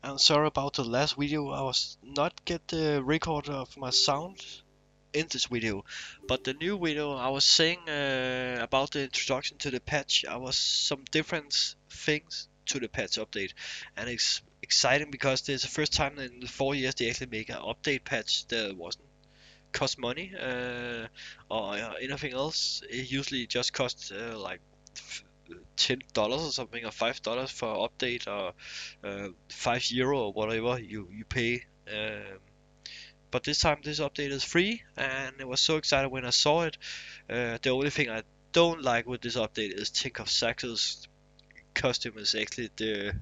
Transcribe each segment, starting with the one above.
I'm sorry about the last video. I was not get the record of my sound in this video, but the new video I was saying about the introduction to the patch. I was some different things to the patch update, and it's exciting because this is the first time in the 4 years they actually make an update patch that wasn't cost money or anything else. It usually just costs like $10 or something, or $5 for update, or €5 or whatever you pay. But this time this update is free, and I was so excited when I saw it. The only thing I don't like with this update is Think of Saxo's costume is actually the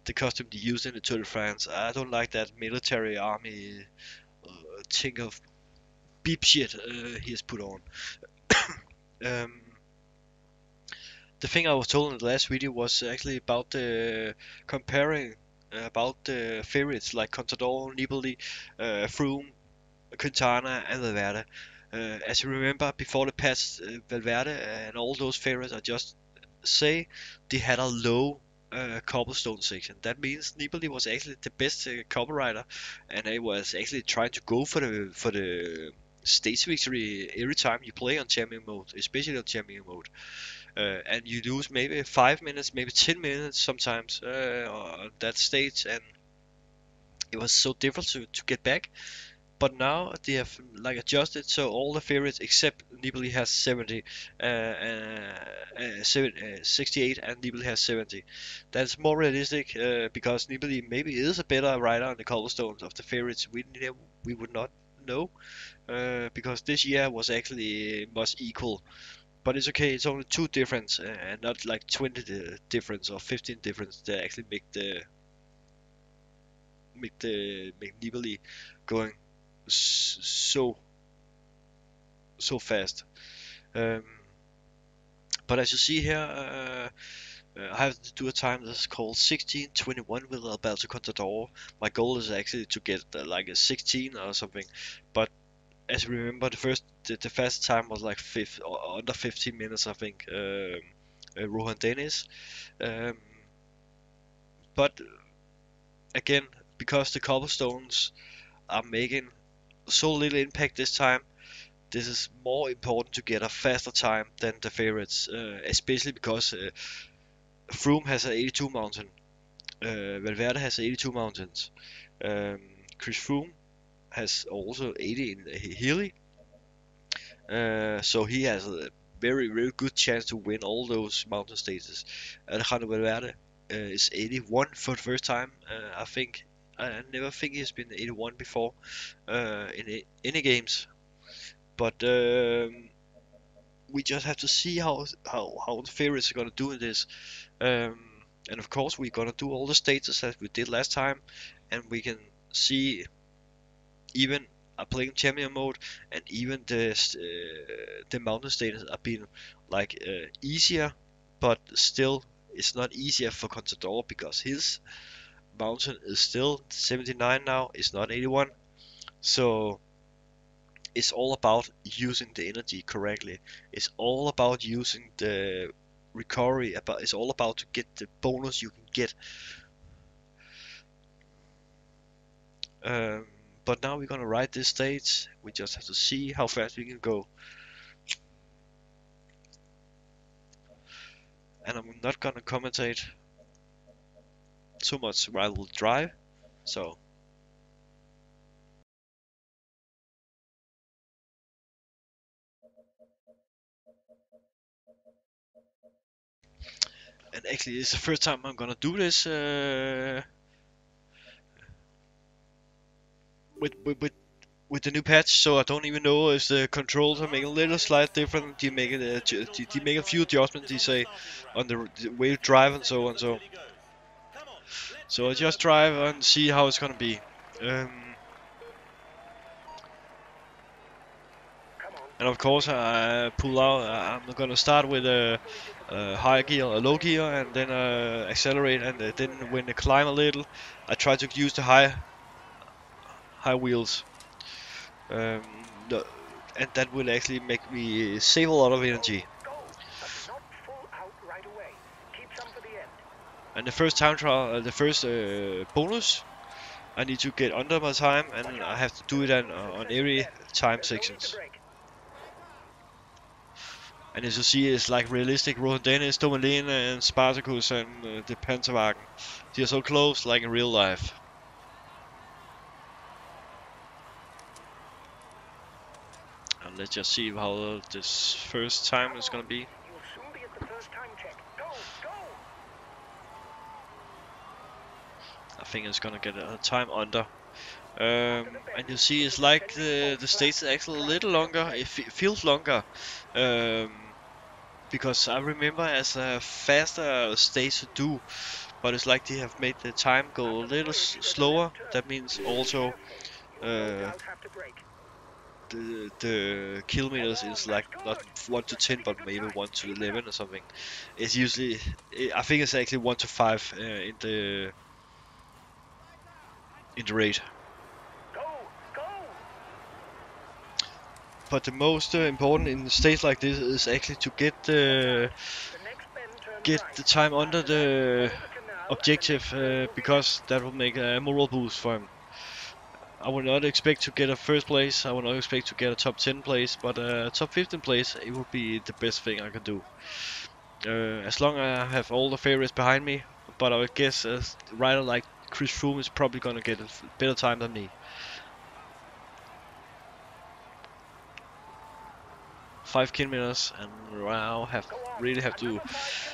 the costume they use in the Tour de France. I don't like that military army Think of beep shit he has put on. Um, the thing I was told in the last video was actually about the comparing about the favorites like Contador, Nibali, Froome, Quintana, and Valverde. As you remember, before the patch, Valverde and all those favorites I just say they had a low cobblestone section. That means Nibali was actually the best cobble rider, and he was actually trying to go for the stage victory every time you play on champion mode, especially on champion mode. And you lose maybe 5 minutes, maybe 10 minutes sometimes on that stage, and it was so difficult to get back. But now they have like adjusted so all the favorites except Nibali has 70, 68, and Nibali has 70. That's more realistic because Nibali maybe is a better rider on the cobblestones of the favorites. We would not know because this year was actually much equal. But it's okay. It's only two difference and not like 20 difference or 15 difference that actually make Nibali going so fast. Um, but as you see here, I have to do a time that's called 16:21 with Alberto Contador. My goal is actually to get like a 16 or something. But as you remember, the fast time was like under 15 minutes, I think. Rohan Dennis. Um, but again, because the cobblestones are making so little impact this time, this is more important to get a faster time than the favorites, especially because Froome has an 82 mountain, Valverde has 82 mountains, um, Chris Froome has also 80 in Healy, so he has a very good chance to win all those mountain stages. Alejandro Valverde is 81 for the first time. I think I never think he's been 81 before in any games, but we just have to see how the favorites are gonna do in this. Um, and of course, we're gonna do all the stages as we did last time, and we can see even playing champion mode, and even the mountain stages are being like easier, but still it's not easier for Contador because his mountain is still 79 now, it's not 81. So it's all about using the energy correctly. It's all about using the recovery. It's all about to get the bonus you can get. Um, but now we're gonna ride this stage. We just have to see how fast we can go. And I'm not gonna commentate too much while I will drive. So, and actually, it's the first time I'm gonna do this with with the new patch, so I don't even know if the controls are making a little slight different. Do you make it? Do you make a few adjustments? Do you say on the way you drive and so on? So I just drive and see how it's gonna be. Um, and of course, I pull out. I'm gonna start with a high gear, a low gear, and then accelerate, and then when I climb a little, I try to use the high wheels. Um, the, and that will actually make me save a lot of energy. And the first time trial, the first bonus, I need to get under my time, and I have to do it on every time sections. And as you see, it's like realistic. Rohan Dennis, Domelin, and Spartacus, and the Pentawagen. They are so close, like in real life. And let's just see how this first time is gonna be. I think it's gonna get a time under. And you see, it's like the stage is actually a little longer. It feels longer. Because I remember as a faster stage to do, but it's like they have made the time go a little slower. That means also the kilometers is like not 1 to 10 but maybe 1 to 11 or something. It's usually, I think it's actually 1 to 5 in the rate. But the most important in a stage like this is actually to get the time under the objective, because that will make a moral boost for him. I would not expect to get a first place, I would not expect to get a top 10 place, but a top 15 place, it would be the best thing I can do. As long as I have all the favorites behind me, but I would guess a rider like Chris Froome is probably gonna get a better time than me. 5 kilometers, and now really have to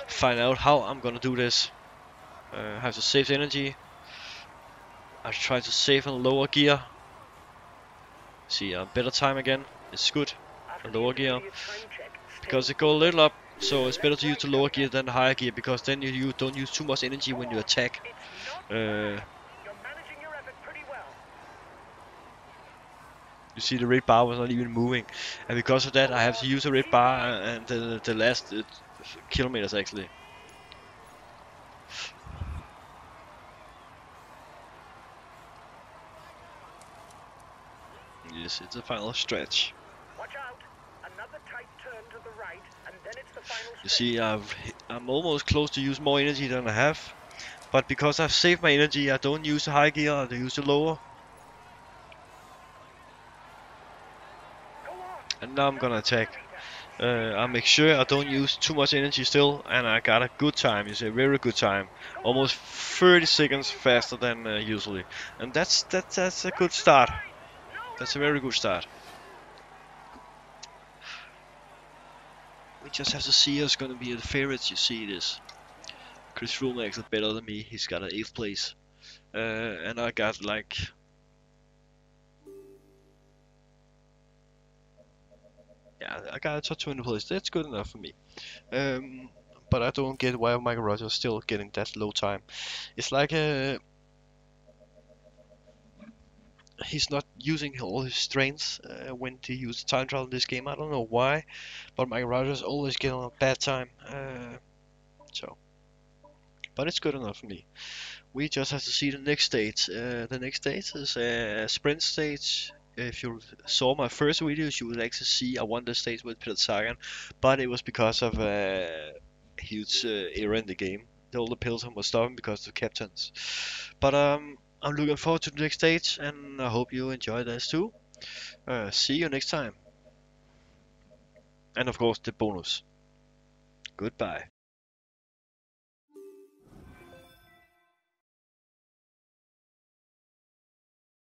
find out how I'm gonna do this. I have to save energy. I try to save in lower gear. See a better time again. It's good in lower gear because it go a little up, so it's better to use the lower gear than the higher gear, because then you don't use too much energy when you attack. You see the red bar was not even moving, and because of that I have to use the red bar and the last kilometers actually. Yes, it's a final stretch. You see, I'm almost close to use more energy than I have, but because I've saved my energy, I don't use the high gear, I use the lower. And now I'm gonna attack. I make sure I don't use too much energy still, and I got a good time. It's a very good time, almost 30 seconds faster than usually, and that's a good start. That's a very good start. We just have to see who's gonna be the favorites. You see this. Chris Froome is actually better than me. He's got an 8th place, and I got like. Yeah, I got a top 20 place. That's good enough for me. But I don't get why Michael Rogers is still getting that low time. It's like he's not using all his strengths when to use time trial in this game. I don't know why, but Michael Rogers always getting a bad time. But it's good enough for me. We just have to see the next stage. The next stage is a sprint stage. If you saw my first videos, you would actually see I won the stage with Peter Sagan, but it was because of a huge error in the game. All the Pilsen was stopping because of the captains. But I'm looking forward to the next stage, and I hope you enjoy this too. See you next time. And of course, the bonus. Goodbye.